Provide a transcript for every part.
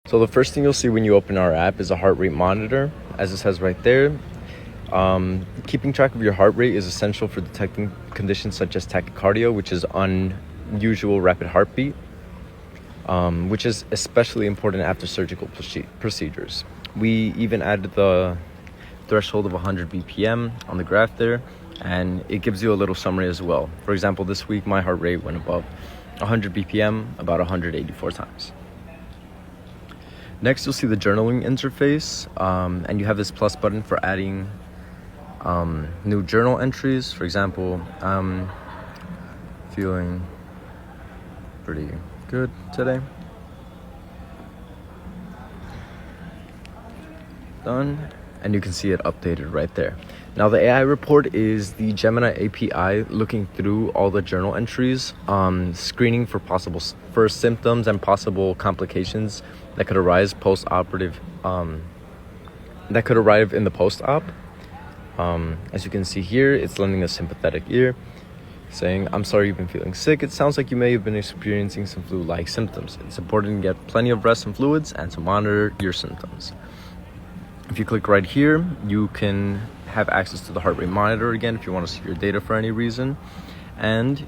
So the first thing you'll see when you open our app is a heart rate monitor, as it says right there. Keeping track of your heart rate is essential for detecting conditions such as tachycardia, which is unusual rapid heartbeat, which is especially important after surgical procedures. We even added the threshold of 100 BPM on the graph there, and it gives you a little summary as well. For example, this week my heart rate went above 100 BPM about 184 times. Next, you'll see the journaling interface, and you have this plus button for adding new journal entries. For example, I'm feeling pretty good today. Done, and you can see it updated right there. Now the AI report is the Gemini API looking through all the journal entries, screening for possible first symptoms and possible complications that could arise post-operative, that could arrive in the post-op. As you can see here, it's lending a sympathetic ear, saying, "I'm sorry you've been feeling sick. It sounds like you may have been experiencing some flu-like symptoms. It's important to get plenty of rest and fluids and to monitor your symptoms." If you click right here, you can have access to the heart rate monitor again if you want to see your data for any reason. And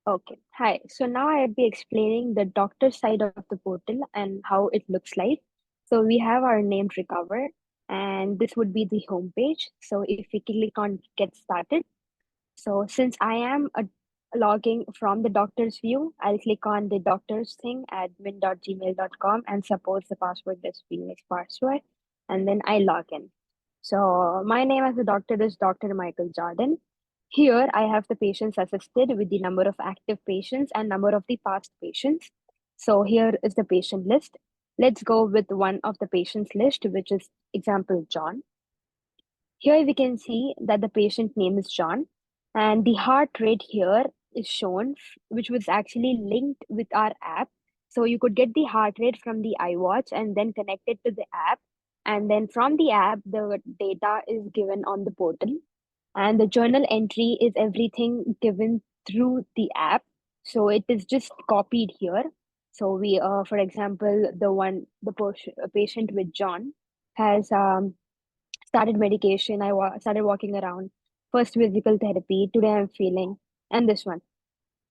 Okay, hi. So now I'll be explaining the doctor side of the portal and how it looks like. So we have our name RecovR, and this would be the home page. So if we click on Get Started, so since I am logging from the doctor's view, I'll click on the doctor's thing, admin.gmail.com, and suppose the password is Phoenix password, and then I log in. So my name as a doctor is Dr. Michael Jordan. Here I have the patients assisted with the number of active patients and number of the past patients. So here is the patient list. Let's go with one of the patients list, which is example John. Here we can see that the patient name is John, and the heart rate here is shown, which was actually linked with our app. So you could get the heart rate from the iWatch and then connect it to the app. And then from the app, the data is given on the portal. And the journal entry is everything given through the app. So it is just copied here. So we, for example, the patient with John has started medication. Started walking around. First physical therapy. Today I'm feeling, and this one.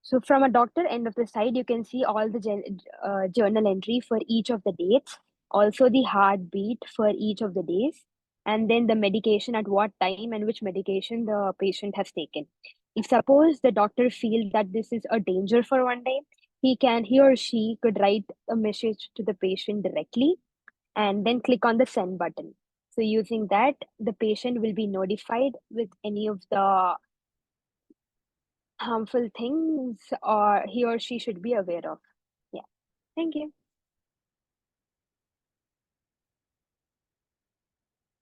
So from a doctor end of the side, you can see all the journal entry for each of the dates, also the heartbeat for each of the days, and then the medication at what time and which medication the patient has taken. If suppose the doctor feels that this is a danger for one day, he or she could write a message to the patient directly and then click on the send button. So using that, the patient will be notified with any of the harmful things or he or she should be aware of. Yeah. Thank you.